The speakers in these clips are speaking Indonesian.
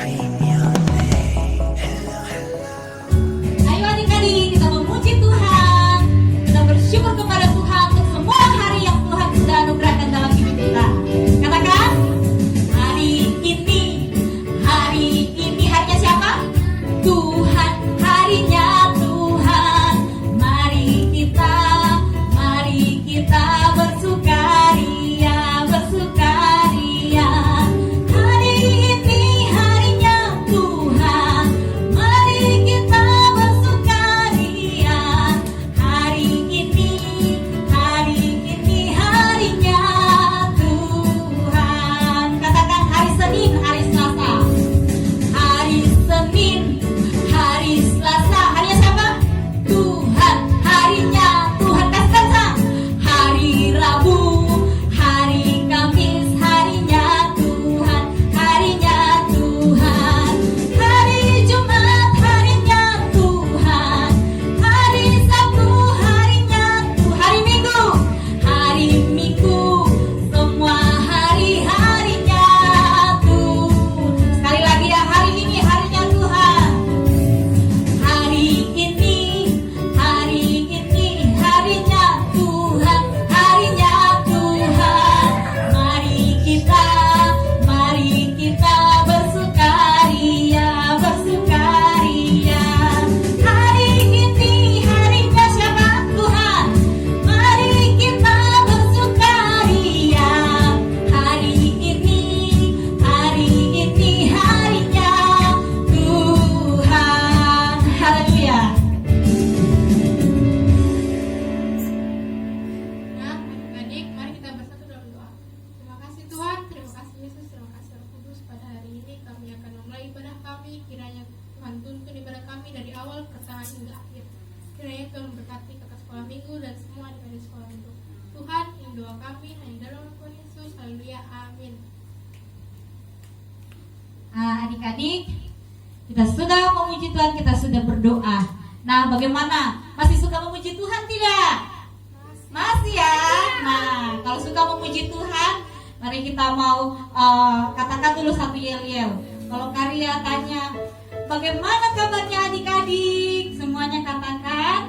Ayo adik-adik, kita memuji Tuhan. Kita bersyukur kepada Tuhan untuk semua hari yang Tuhan sudah anugerahkan dalam hidup kita. Katakan, hari ini harinya siapa? Tuhan, harinya Tuhan. Mari kita bersukaria, bersukaria. Hari ini harinya Tuhan. Mari kita bersukaria. Hari ini harinya Tuhan. Katakan hari Senin, hari Selasa. Hari Senin, hari Selasa, harinya siapa? Tuhan, harinya Tuhan. Katakan, hari Rabu, hari Kamis, harinya Tuhan, harinya Tuhan. Hari Jumat, harinya Tuhan. Hari Sabtu, harinya Tuhan. Hari Minggu, semua hari-harinya Tuhan. Sekali lagi ya, hari ini harinya Tuhan. Hari ini harinya Tuhan, harinya Tuhan. Mari kita bersukaria, bersukaria. Hari ini harinya siapa? Tuhan. Mari kita bersukaria. Hari ini harinya Tuhan. Haleluya. Nah, adik-adik, mari kita bersatu dalam doa. Terima kasih Tuhan, terima kasih Yesus, terima kasih Roh Kudus. Pada hari ini kami akan memulai ibadah kami. Kiranya Tuhan tuntun ibadah kami dari awal, pertengahan hingga akhir. Kiranya Tuhan memberkati kakak sekolah minggu dan semua adik-adik sekolah minggu. Tuhan, ini doa kami hanya dalam nama Tuhan Yesus. Haleluya, amin. Adik-adik, kita sudah memuji Tuhan, kita sudah berdoa. Nah, bagaimana? Masih suka memuji Tuhan tidak? Masih ya. Nah, kalau suka memuji Tuhan, mari kita mau katakan dulu satu yel-yel. Kalau Karya tanya, bagaimana kabarnya adik-adik? Semuanya katakan,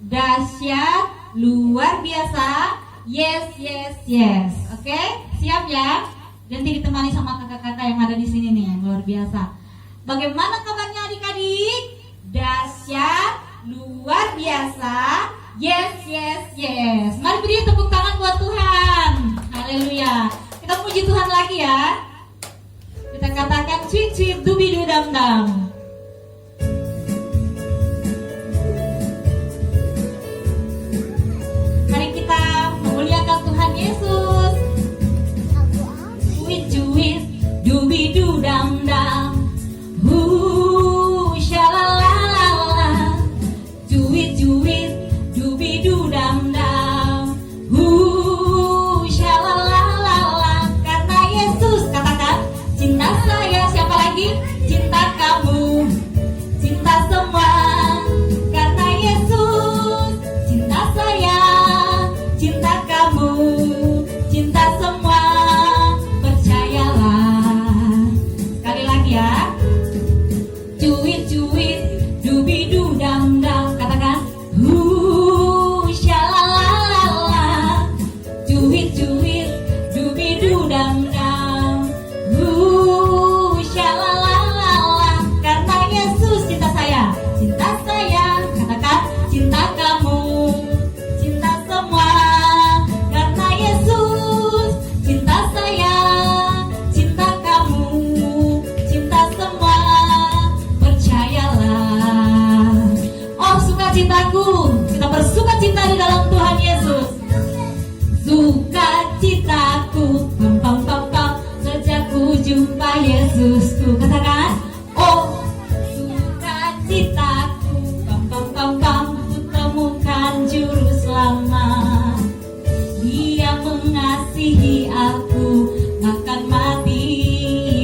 dahsyat, luar biasa, yes, yes, yes. Oke, siap ya? Nanti ditemani sama kakak-kakak yang ada di sini nih, yang luar biasa. Bagaimana kabarnya adik-adik? Dahsyat, luar biasa, yes, yes, yes. Mari beri tepuk tangan buat Tuhan. Haleluya. Kita puji Tuhan lagi ya. Kita katakan cicip dubi dam dam. Mari kita memuliakan Tuhan Yesus. Cuit dubi dam dam. Shalalala. Cuit dubi dam dam. Shalalala. Karena Yesus, katakan, cinta saya, siapa lagi? Cinta kamu, cinta semua. Karena Yesus, cinta saya, cinta kamu, cinta semua. Percayalah. Sekali lagi ya. Cuit dubi dam dam. Katakan, shalalala. Cuit dubi dam dam. Shalalala. Karena Yesus cinta saya, cinta saya. Katakan, cinta kamu, cinta semua. Karena Yesus cinta saya, cinta kamu, cinta semua. Percayalah. Oh, sukacitaku, kita bersukacita di dalam Tuhan Yesus. Sukacitaku, pam pam pam pam, sejak ku jumpa Yesusku. Katakan, oh, sukacitaku, pam pam pam pam, ku temukan juru selamat. Dia mengasihi aku, bahkan mati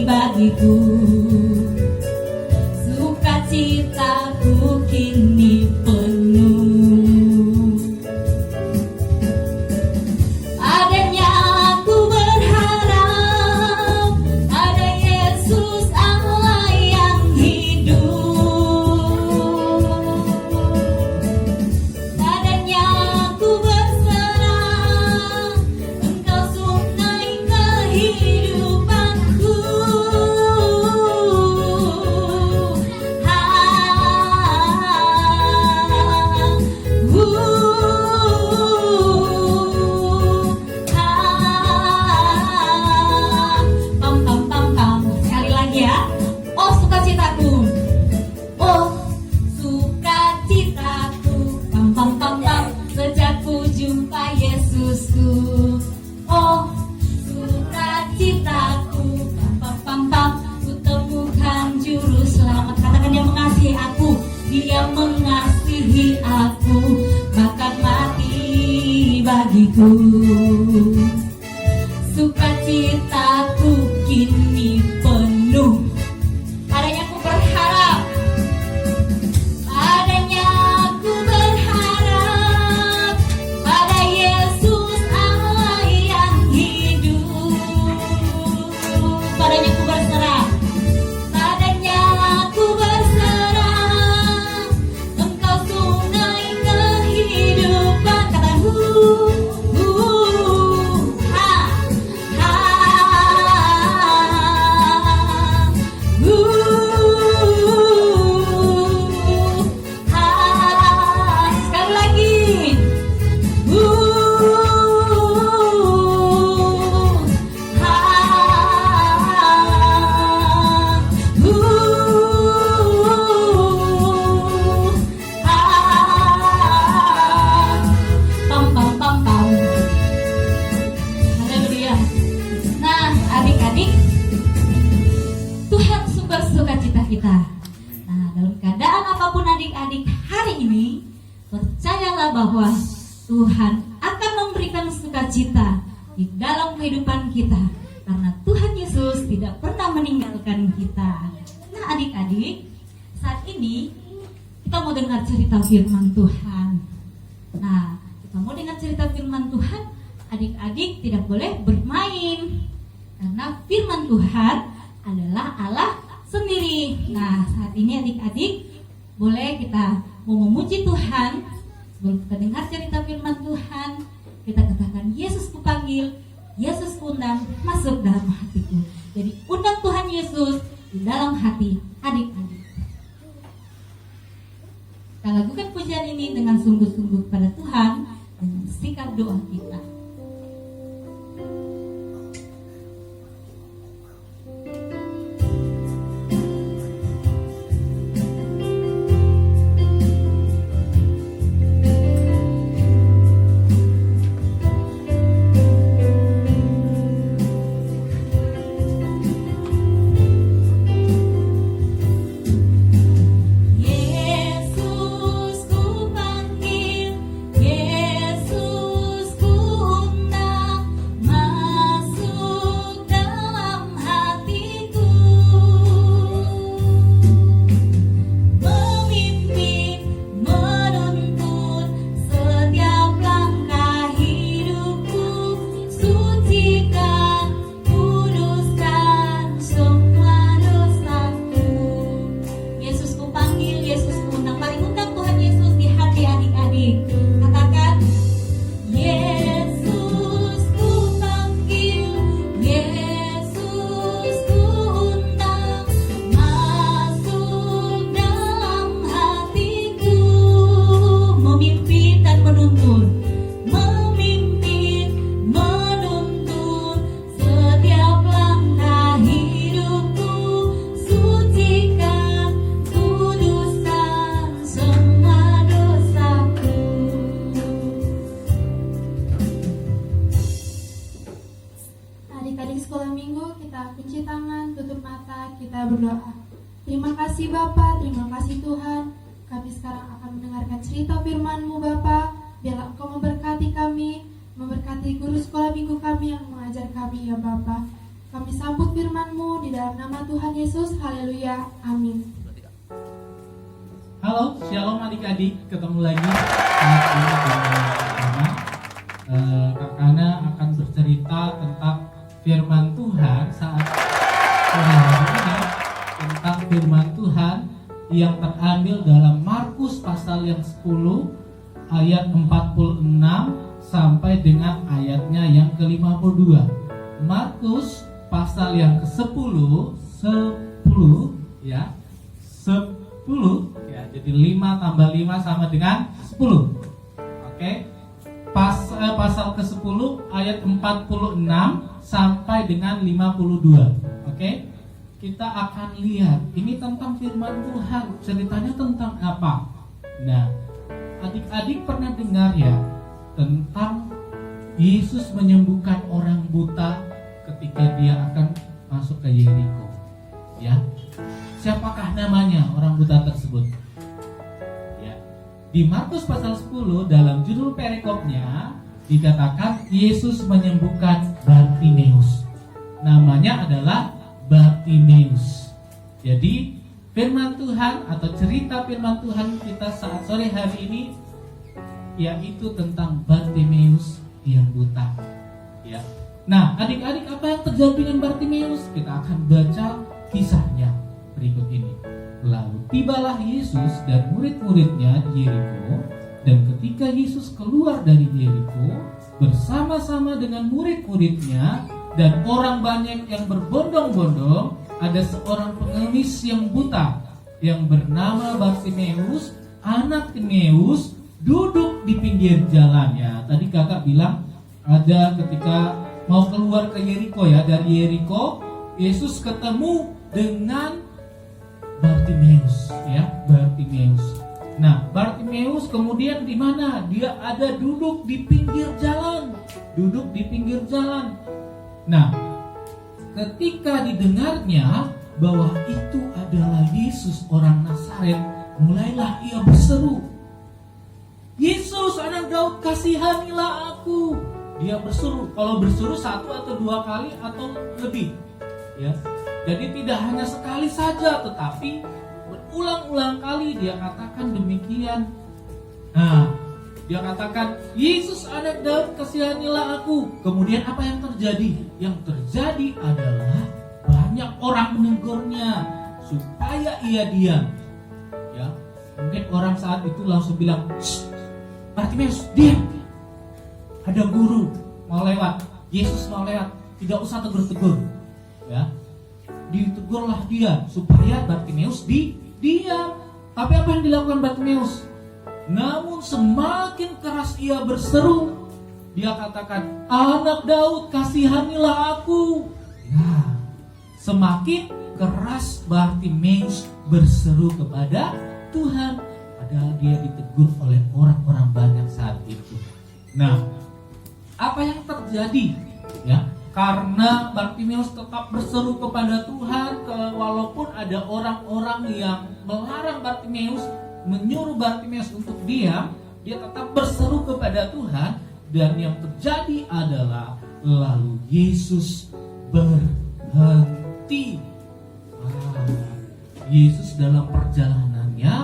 bagiku. Sukacitaku kini penuh. Adanya aku berharap, ada Yesus Allah. Sukacitaku kini penuh. Padanya ku berharap, padanya ku berharap, pada Yesus Allah yang hidup. Padanya ku berserah, padanya ku berserah. Engkau sungai kehidupan. Kata sekali lagi. Pam pam pam pam. Haleluya. Nah, adik-adik, Tuhan sumber sukacita kita. Nah, dalam keadaan apapun adik-adik hari ini, percayalah bahwa Tuhan akan memberikan sukacita di dalam kehidupan kita, karena Tuhan Yesus tidak pernah meninggalkan kita. Nah, adik-adik, saat ini kita mau dengar cerita firman Tuhan. Nah, kita mau dengar cerita firman Tuhan. Adik-adik tidak boleh bermain, karena firman Tuhan adalah Allah sendiri. Nah, saat ini adik-adik boleh kita mau memuji Tuhan. Sebelum kita dengar cerita firman Tuhan, kita katakan, Yesus kupanggil, Yesus undang, masuk dalam hatiku. Jadi undang Tuhan Yesus di dalam hati adik-adik. Kita lakukan pujian ini dengan sungguh-sungguh pada Tuhan, dengan sikap doa kita. Yesus ku panggil, Yesus ku kita berdoa. Terima kasih Bapa, terima kasih Tuhan. Kami sekarang akan mendengarkan cerita firman-Mu Bapa. Biarlah Engkau memberkati kami, memberkati guru sekolah minggu kami yang mengajar kami ya Bapa. Kami sambut firman-Mu di dalam nama Tuhan Yesus. Haleluya. Amin. Halo, shalom adik-adik, ketemu lagi dengan Kak Ana akan bercerita tentang firman Tuhan saat sore hari ini, tentang firman Tuhan yang terambil dalam Markus pasal yang 10 ayat 46 sampai dengan ayatnya yang ke-52. Markus pasal yang ke-10 ya. 10 ya, jadi 5 tambah 5 sama dengan 10. Oke. Pasal ke-10 ayat 46 sampai dengan 52. Oke. Kita akan lihat ini tentang firman Tuhan. Ceritanya tentang apa? Nah, adik-adik pernah dengar ya tentang Yesus menyembuhkan orang buta ketika dia akan masuk ke Yeriko. Ya. Siapakah namanya orang buta tersebut? Ya. Di Markus pasal 10 dalam judul perikopnya dikatakan Yesus menyembuhkan Bartimeus. Namanya adalah Bartimeus. Jadi firman Tuhan atau cerita firman Tuhan kita saat sore hari ini yaitu tentang Bartimeus yang buta. Ya. Nah, adik-adik, apa yang terjadi dengan Bartimeus? Kita akan baca kisahnya berikut ini. Lalu tibalah Yesus dan murid-muridnya di Yeriko, dan ketika Yesus keluar dari Yeriko bersama-sama dengan murid-muridnya dan orang banyak yang berbondong-bondong, ada seorang pengemis yang buta yang bernama Bartimeus, anak Timeus, duduk di pinggir jalan. Ya, tadi kakak bilang ada ketika mau keluar ke Yeriko, ya, dari Yeriko Yesus ketemu dengan Bartimeus, ya, Bartimeus. Nah, Bartimeus kemudian di mana? Dia ada duduk di pinggir jalan, duduk di pinggir jalan. Nah, ketika didengarnya bahwa itu adalah Yesus orang Nazaret, mulailah ia berseru, "Yesus, anak Daud, kasihanilah aku." Dia berseru. Kalau berseru 1 atau 2 kali atau lebih, ya. Jadi tidak hanya sekali saja, tetapi berulang-ulang kali dia katakan demikian. Nah, dia katakan, "Yesus, anak Daud, kasihanilah aku." Kemudian apa yang terjadi? Yang terjadi adalah banyak orang menegurnya supaya ia diam. Ya, mungkin orang saat itu langsung bilang, "Shh, Bartimeus, diam. Ada guru mau lewat, Yesus mau lewat, tidak usah tegur-tegur." Ya, ditegurlah dia supaya Bartimeus diam. Tapi apa yang dilakukan Bartimeus? Namun semakin keras ia berseru, dia katakan, "Anak Daud, kasihanilah aku." Ya, semakin keras Bartimeus berseru kepada Tuhan, padahal dia ditegur oleh orang-orang banyak saat itu. Nah, apa yang terjadi? Ya, karena Bartimeus tetap berseru kepada Tuhan, walaupun ada orang-orang yang melarang Bartimeus, menyuruh Bartimeus untuk diam, dia tetap berseru kepada Tuhan, dan yang terjadi adalah lalu Yesus berhenti. Yesus dalam perjalanannya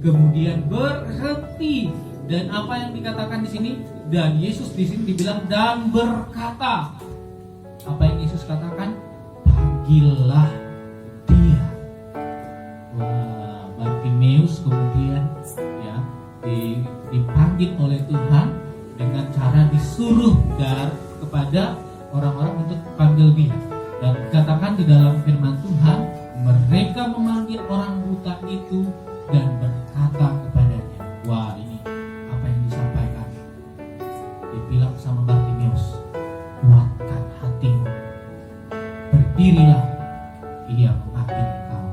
kemudian berhenti, dan apa yang dikatakan di sini? Dan Yesus di sini dibilang dan berkata. Apa yang Yesus katakan? Panggillah dia. Wah, Bartimeus kemudian ya dipanggil oleh Tuhan dengan cara disuruh kepada orang-orang untuk panggil dia. Dan dikatakan di dalam firman Tuhan, mereka memanggil orang buta itu dan berkata kepadanya. Wah, ini apa yang disampaikan? Dibilang sama Bartimeus, kuatkan hatimu, berdirilah, ia memanggil engkau.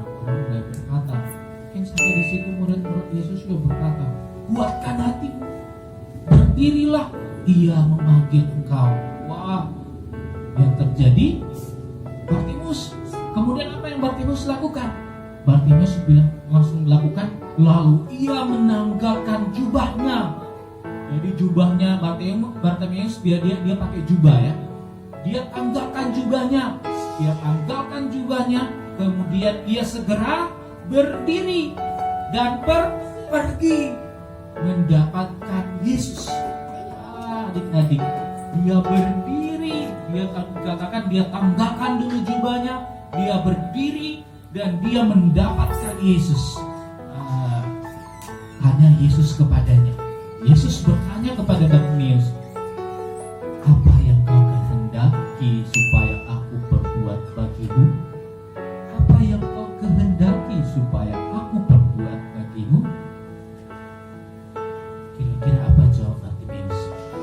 Orang-orang mulai berkata, mungkin sampai di situ murid-murid Yesus juga berkata, kuatkan hatimu, berdirilah, ia memanggil engkau. Wah, yang terjadi, Bartimeus, kemudian apa yang Bartimeus lakukan? Bartimeus bilang langsung melakukan, lalu ia menanggalkan jubahnya. Jadi jubahnya Bartimeus dia pakai jubah, ya. Dia tanggalkan jubahnya, kemudian ia segera berdiri dan pergi mendapatkan Yesus. Adik-adik, dia berdiri, dia katakan dia tanggalkan dulu jubahnya, dia berdiri dan dia mendapatkan Yesus. Hanya Yesus kepadanya. Yesus bertanya kepada Bartimeus, apa yang kau kehendaki supaya aku perbuat bagimu? Apa yang kau kehendaki supaya aku perbuat bagimu? Kira-kira apa jawab Bartimeus?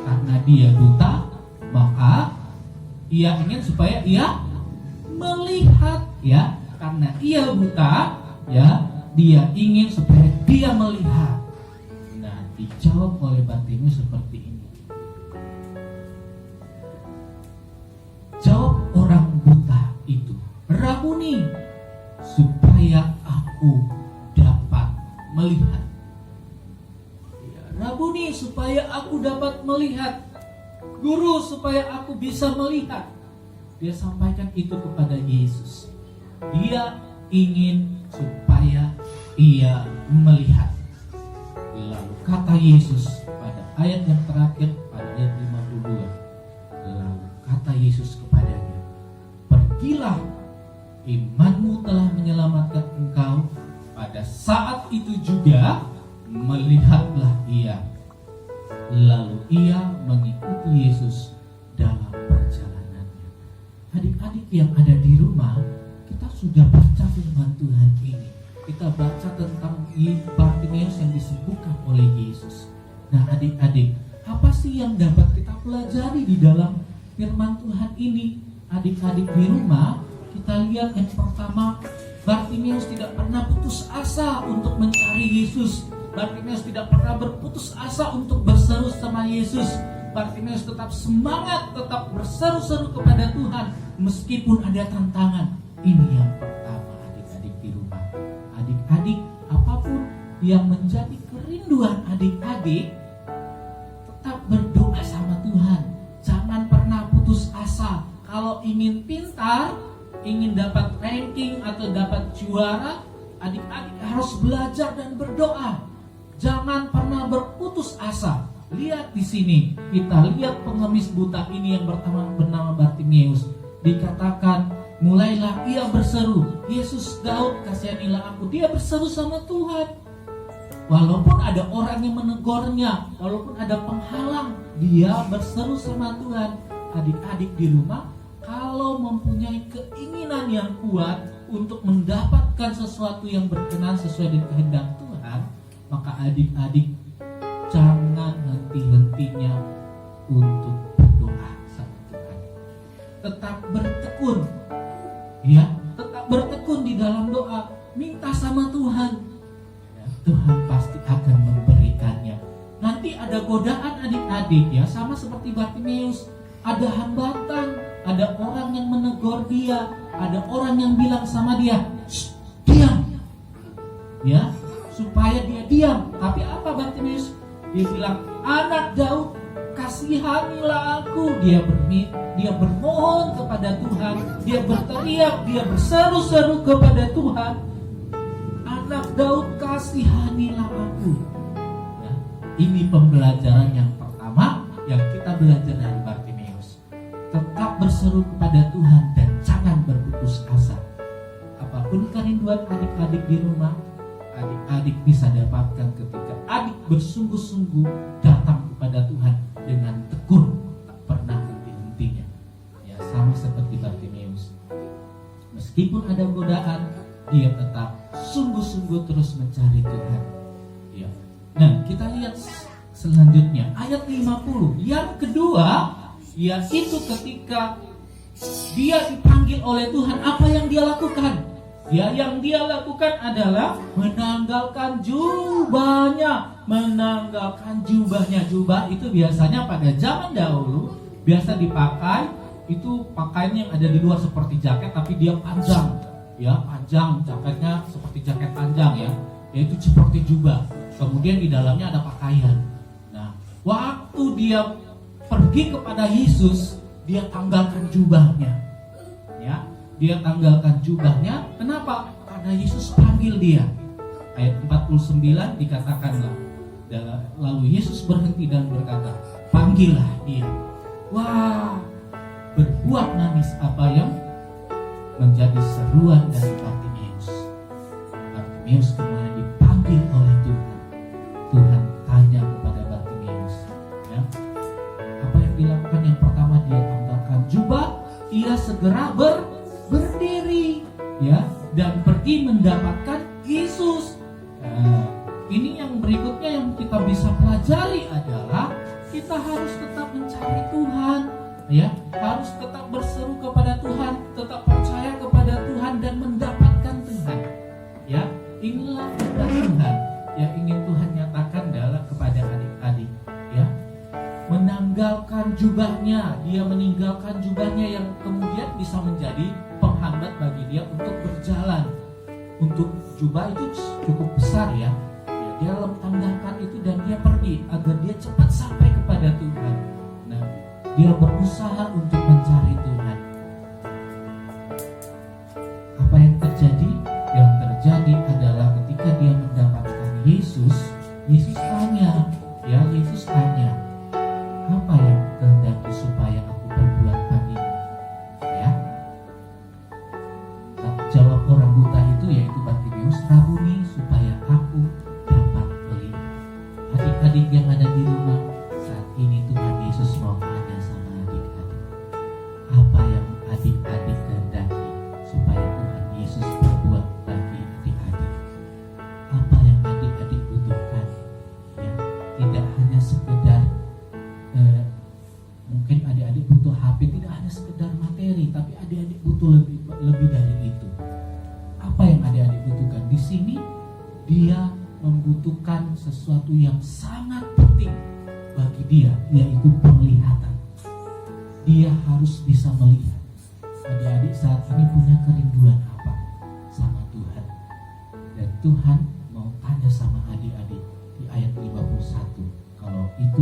Karena dia buta, maka ia ingin supaya ia melihat, ya. Karena ia buta, ya, dia ingin supaya dia melihat. Nah, dijawab oleh Bartimeus seperti ini. Jawab orang buta itu, Rabuni, supaya aku dapat melihat. Ya, Rabuni, dapat melihat. Guru, supaya aku bisa melihat. Dia sampaikan itu kepada Yesus. Dia ingin supaya ia melihat. Lalu kata Yesus pada ayat yang terakhir, pada ayat 52. Lalu kata Yesus kepadanya, pergilah, imanmu telah menyelamatkan engkau. Pada saat itu juga melihatlah ia. Lalu ia mengikuti Yesus dalam perjalanannya. Adik-adik yang ada di rumah, kita sudah baca firman Tuhan ini. Kita baca tentang Bartimeus yang disembuhkan oleh Yesus. Nah adik-adik, apa sih yang dapat kita pelajari di dalam firman Tuhan ini? Adik-adik di rumah, kita lihat yang pertama, Bartimeus tidak pernah putus asa untuk mencari Yesus. Bartimeus tidak pernah berputus asa untuk berseru sama Yesus. Bartimeus tetap semangat, tetap berseru-seru kepada Tuhan meskipun ada tantangan. Ini yang pertama, adik-adik di rumah. Adik-adik, apapun yang menjadi kerinduan adik-adik, tetap berdoa sama Tuhan. Jangan pernah putus asa. Kalau ingin pintar, ingin dapat ranking atau dapat juara, adik-adik harus belajar dan berdoa. Jangan pernah berputus asa. Lihat di sini, kita lihat pengemis buta ini yang bernama Bartimeus. Dikatakan, mulailah ia berseru, Yesus Daud, kasihanilah aku. Dia berseru sama Tuhan. Walaupun ada orang yang menegurnya, walaupun ada penghalang, dia berseru sama Tuhan. Adik-adik di rumah, kalau mempunyai keinginan yang kuat untuk mendapatkan sesuatu yang berkenan sesuai dengan kehendak Tuhan, maka adik-adik jangan henti-hentinya untuk berdoa sama Tuhan. Tetap bertekun, ya, tetap bertekun di dalam doa, minta sama Tuhan. Ya, Tuhan pasti akan memberikannya. Nanti ada godaan adik-adik, ya, sama seperti Bartimeus, ada hambatan, ada orang yang menegur dia, ada orang yang bilang sama dia, diam, ya, supaya dia diam. Tapi apa Bartimeus? Dia bilang, anak Daud, kasihanilah aku. Dia bermohon kepada Tuhan, dia berteriak, dia berseru-seru kepada Tuhan, anak Daud, kasihanilah aku. Ya, ini pembelajaran yang pertama yang kita belajar dari Bartimeus. Tetap berseru kepada Tuhan dan jangan berputus asa. Apapun kerinduan adik-adik di rumah, adik-adik bisa dapatkan ketika adik bersungguh-sungguh datang kepada Tuhan dengan tekun, tak pernah henti-hentinya. Ya, sama seperti Bartimeus. Meskipun ada godaan, dia tetap sungguh-sungguh terus mencari Tuhan. Ya. Nah, kita lihat selanjutnya ayat 50. Yang kedua, yaitu ketika dia dipanggil oleh Tuhan, apa yang dia lakukan? Ya, yang dia lakukan adalah menanggalkan jubahnya. Jubah itu biasanya pada zaman dahulu biasa dipakai, itu pakaian yang ada di luar seperti jaket tapi dia panjang. Ya, panjang, jaketnya seperti jaket panjang, ya, yaitu seperti jubah. Kemudian di dalamnya ada pakaian. Nah, waktu dia pergi kepada Yesus, dia tanggalkan jubahnya. Ya, dia tanggalkan jubahnya. Kenapa? Karena Yesus panggil dia. Ayat 49 dikatakanlah, lalu Yesus berhenti dan berkata, panggillah dia. Wah, berbuat manis apa yang menjadi seruan dari Bartimeus. Bartimeus kemudian dipanggil oleh Tuhan. Tuhan tanya kepada Bartimeus, ya, apa yang dilakukan? Yang pertama, dia tanggalkan jubah, ia segera berdiri, ya, dan pergi mendapatkan Yesus. Ini yang berikutnya yang kita bisa pelajari adalah kita harus tetap mencari Tuhan, ya, harus tetap berseru kepada Tuhan, tetap percaya kepada Tuhan dan mendapatkan Tuhan. Ya, inilah kehendak Tuhan yang ingin Tuhan nyatakan dalam kepada adik-adik, ya. Menanggalkan jubahnya, dia meninggalkan jubahnya yang kemudian bisa menjadi penghambat bagi dia untuk berjalan. Untuk jubah itu cukup besar, ya. Dia tanggalkan itu dan dia pergi agar dia cepat sampai kepada dia berusaha untuk mencari Tuhan. Apa yang terjadi? Yang terjadi adalah ketika dia mendapatkan Yesus, Yesus tanya, apa yang kehendaki supaya aku perbuat bagimu? Ya, jawab orang buta itu, yaitu Bartimeus, Rabuni, supaya aku dapat melihat. Adik-adik yang ada di rumah, saat ini Tuhan Yesus mau tanya sama adik-adik, apa yang adik-adik kehendaki supaya Tuhan Yesus berbuat bagi adik-adik? Apa yang adik-adik butuhkan? Ya, tidak hanya sekedar mungkin adik-adik butuh HP, tidak hanya sekedar materi, tapi adik-adik butuh lebih dari itu. Apa yang adik-adik butuhkan? Di sini dia membutuhkan sesuatu yang sangat penting bagi dia, yaitu penglihatan. Dia harus bisa melihat. Adik-adik saat ini punya kerinduan apa sama Tuhan? Dan Tuhan mau tanya sama adik-adik di ayat 51. Kalau itu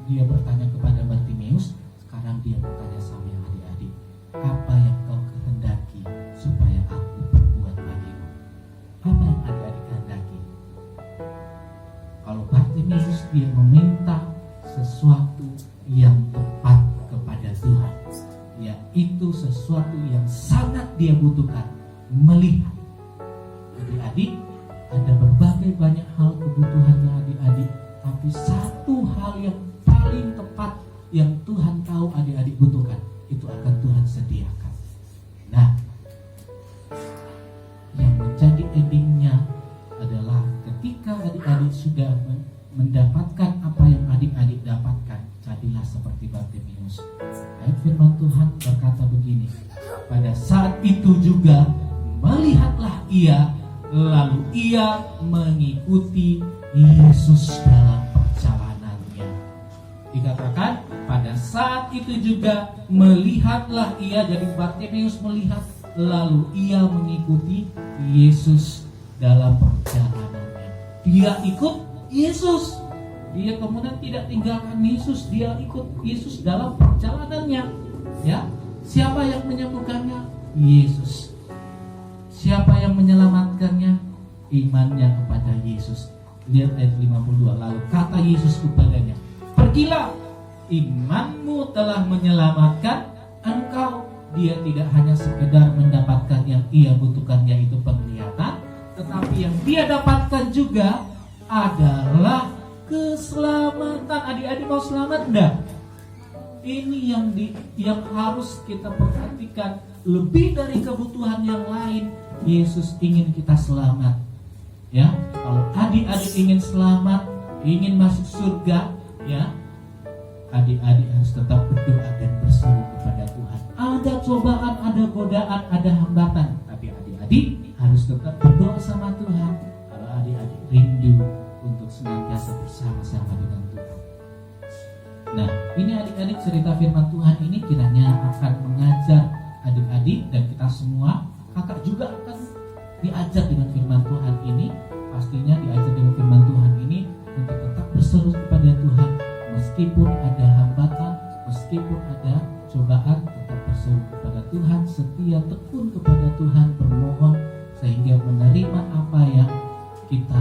dia bertanya kepada Bartimeus, sekarang dia bertanya sama adik-adik, apa yang kau kehendaki supaya aku berbuat bagimu? Apa yang adik-adik kehendaki? Kalau Bartimeus dia meminta sesuatu yang tepat kepada Tuhan, yaitu sesuatu yang sangat dia butuhkan, melihat. Adik-adik, ada berbagai banyak hal kebutuhannya adik-adik, tapi satu hal yang paling tepat yang Tuhan tahu adik-adik butuhkan, itu akan Tuhan sediakan. Nah, yang menjadi endingnya adalah ketika adik-adik sudah mendapatkan apa yang adik-adik dapatkan, jadilah seperti Bartimeus. Ayat firman Tuhan berkata begini, pada saat itu juga melihatlah ia, lalu ia mengikuti Yesus dalam perjalanannya. Dikatakan pada saat itu juga melihatlah ia, jadi Bartimeus melihat, lalu ia mengikuti Yesus dalam perjalanannya. Dia ikut Yesus. Dia kemudian tidak tinggalkan Yesus, dia ikut Yesus dalam perjalanannya. Ya, siapa yang menyembuhkannya? Yesus. Siapa yang menyelamatkannya? Imannya kepada Yesus. Lihat ayat 52. Lalu kata Yesus kepadanya, pergilah, imanmu telah menyelamatkan engkau. Dia tidak hanya sekedar mendapatkan yang ia butuhkan, yaitu penglihatan, tetapi yang dia dapatkan juga adalah keselamatan. Adik-adik mau selamat enggak? Ini yang harus kita perhatikan. Lebih dari kebutuhan yang lain, Yesus ingin kita selamat. Ya, kalau adik-adik ingin selamat, ingin masuk surga, ya, adik-adik harus tetap berdoa dan berseru kepada Tuhan. Ada cobaan, ada godaan, ada hambatan, tapi adik-adik harus tetap berdoa sama Tuhan. Kalau adik-adik rindu untuk senantiasa bersama-sama dengan Tuhan. Nah, ini adik-adik, cerita firman Tuhan ini kiranya akan mengajar adik-adik dan kita semua. Kakak juga akan diajar dengan firman Tuhan ini. Pastinya diajar dengan firman Tuhan ini untuk tetap berseru kepada Tuhan. Meskipun ada hambatan, meskipun ada cobaan, tetap berseru kepada Tuhan, setia tekun kepada Tuhan, bermohon sehingga menerima apa yang kita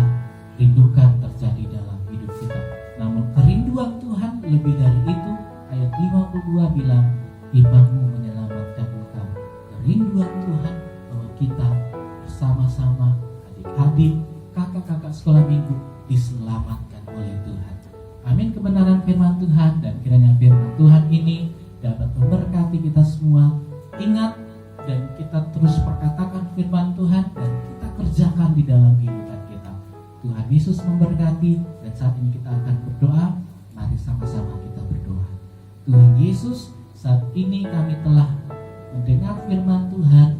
rindukan terjadi dalam hidup kita. Namun kerinduan Tuhan lebih dari itu. Ayat 52 bilang, imanmu menyelamatkan engkau. Kerinduan Tuhan bahwa kita bersama-sama, adik-adik, kakak-kakak sekolah minggu diselamatkan oleh Tuhan. Amin. Kebenaran firman Tuhan, dan kiranya firman Tuhan ini dapat memberkati kita semua. Ingat, dan kita terus perkatakan firman Tuhan dan kita kerjakan di dalam kehidupan kita. Tuhan Yesus memberkati. Dan saat ini kita akan berdoa. Mari sama-sama kita berdoa. Tuhan Yesus, saat ini kami telah mendengar firman Tuhan.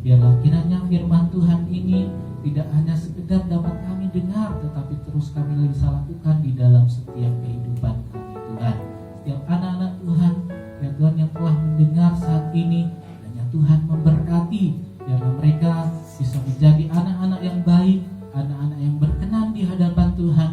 Biarlah kiranya firman Tuhan ini tidak hanya sekedar dapat kami dengar, tetapi terus kami bisa lakukan di dalam setiap kehidupan kami, Tuhan. Setiap anak-anak Tuhan, ya Tuhan, yang telah mendengar saat ini, dan ya Tuhan memberkati, biarlah mereka bisa menjadi anak-anak yang baik, anak-anak yang berkenan di hadapan Tuhan,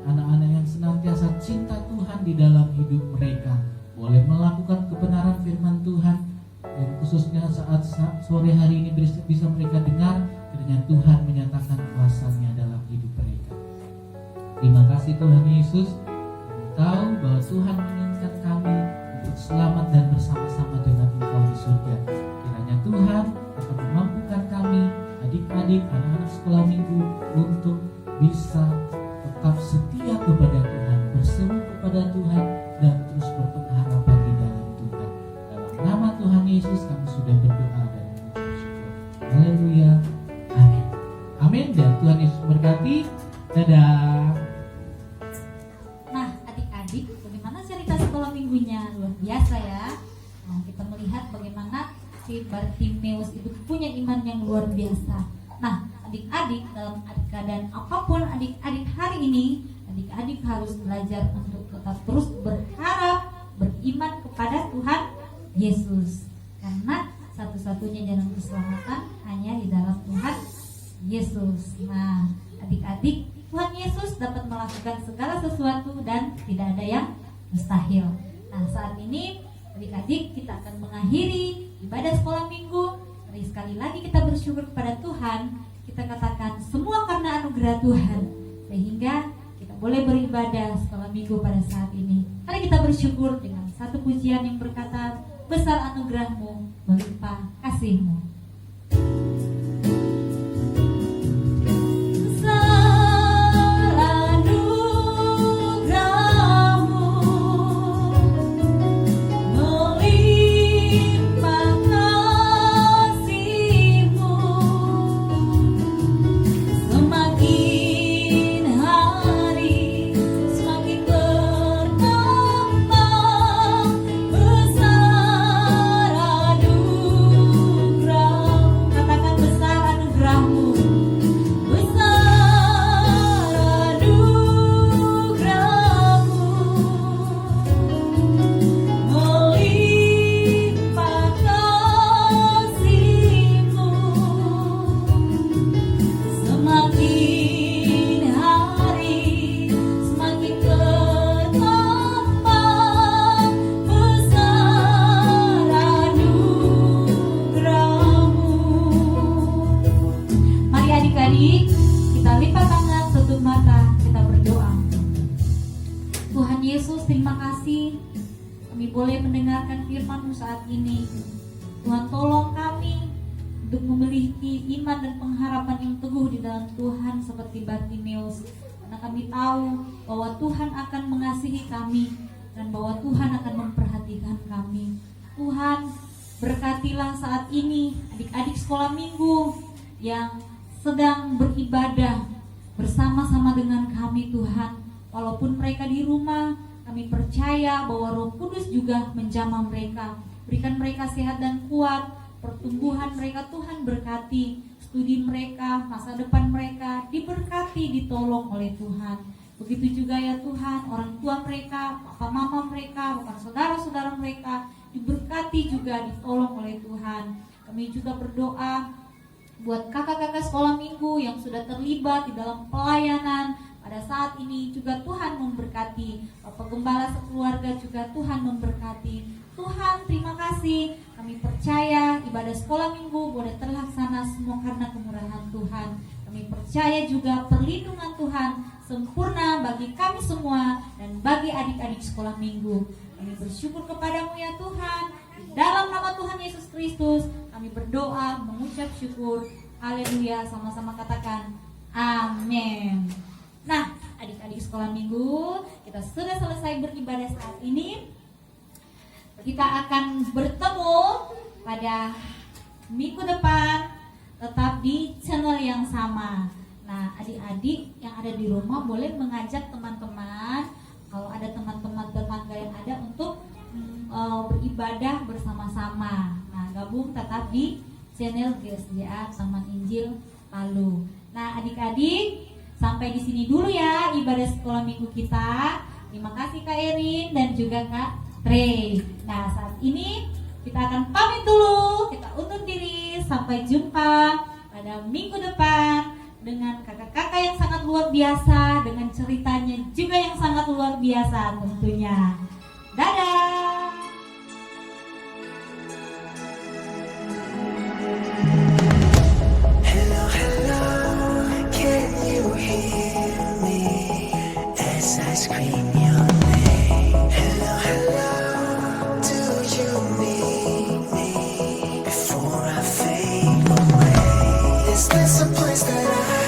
anak-anak yang senantiasa cinta Tuhan di dalam hidup mereka. boleh melakukan kebenaran firman Tuhan, dan khususnya saat sore hari ini bisa mereka dengar, kiranya Tuhan menyatakan kuasa-Nya dalam hidup mereka. Terima kasih Tuhan Yesus. Kami tahu bahwa Tuhan menginginkan kami untuk selamat dan bersama-sama dengan Engkau di surga. Kiranya Tuhan akan memampukan kami, adik-adik, anak-anak sekolah minggu, untuk bisa tetap setia kepada Tuhan, berseru kepada Tuhan, dan terus berpengharapan di dalam Tuhan. Dalam nama Tuhan Yesus kami sudah berdoa dan mengucap syukur. Haleluya. Amin. Amin. Dan Tuhan Yesus berkati. Dadah. Nah, adik-adik, bagaimana cerita sekolah minggunya? Luar biasa ya. Nah, kita melihat bagaimana si Bartimeus itu punya iman yang luar biasa. Nah, adik-adik, dalam keadaan apapun adik-adik hari ini, adik-adik harus belajar untuk tetap terus berharap, beriman kepada Tuhan Yesus. Karena satu-satunya jalan keselamatan hanya di dalam Tuhan Yesus. Nah, adik-adik, Tuhan Yesus dapat melakukan segala sesuatu dan tidak ada yang mustahil. Nah, saat ini adik-adik, kita akan mengakhiri ibadah sekolah minggu. Mari sekali lagi kita bersyukur kepada Tuhan. Kita katakan semua karena anugerah Tuhan, sehingga kita boleh beribadah sekolah minggu pada saat ini. Mari kita bersyukur dengan satu pujian yang berkata, besar anugerah-Mu, melimpah kasih-Mu. Kita lipat tangan, tutup mata, kita berdoa. Tuhan Yesus, terima kasih kami boleh mendengarkan firman-Mu saat ini. Tuhan, tolong kami untuk memiliki iman dan pengharapan yang teguh di dalam Tuhan seperti Bartimeus. Karena kami tahu bahwa Tuhan akan mengasihi kami dan bahwa Tuhan akan memperhatikan kami. Tuhan, berkatilah saat ini adik-adik sekolah minggu yang sedang beribadah bersama-sama dengan kami Tuhan. Walaupun mereka di rumah, kami percaya bahwa Roh Kudus juga menjamah mereka. Berikan mereka sehat dan kuat, pertumbuhan mereka Tuhan berkati, studi mereka, masa depan mereka diberkati, ditolong oleh Tuhan. Begitu juga ya Tuhan, orang tua mereka, papa mama mereka, bukan saudara-saudara mereka diberkati juga, ditolong oleh Tuhan. Kami juga berdoa buat kakak-kakak sekolah minggu yang sudah terlibat di dalam pelayanan pada saat ini juga Tuhan memberkati. Bapak Gembala sekeluarga juga Tuhan memberkati. Tuhan, terima kasih. Kami percaya ibadah sekolah minggu boleh terlaksana semua karena kemurahan Tuhan. Kami percaya juga perlindungan Tuhan sempurna bagi kami semua dan bagi adik-adik sekolah minggu. Kami bersyukur kepadamu ya Tuhan. Dalam nama Tuhan Yesus Kristus kami berdoa, mengucap syukur. Haleluya, sama-sama katakan amin. Nah, adik-adik sekolah minggu, kita sudah selesai beribadah saat ini. Kita akan bertemu pada minggu depan, tetap di channel yang sama. Nah, adik-adik yang ada di rumah boleh mengajak teman-teman, kalau ada teman-teman tetangga yang ada, untuk beribadah bersama-sama. Nah, gabung tetap di channel GSJA Taman Injil Palu. Nah, adik-adik, sampai di sini dulu ya ibadah sekolah minggu kita. Terima kasih Kak Erin dan juga Kak Trey. Nah, saat ini kita akan pamit dulu. Kita undur diri. Sampai jumpa pada minggu depan dengan kakak-kakak yang sangat luar biasa, dengan ceritanya juga yang sangat luar biasa tentunya. Dadah. Is this a place that I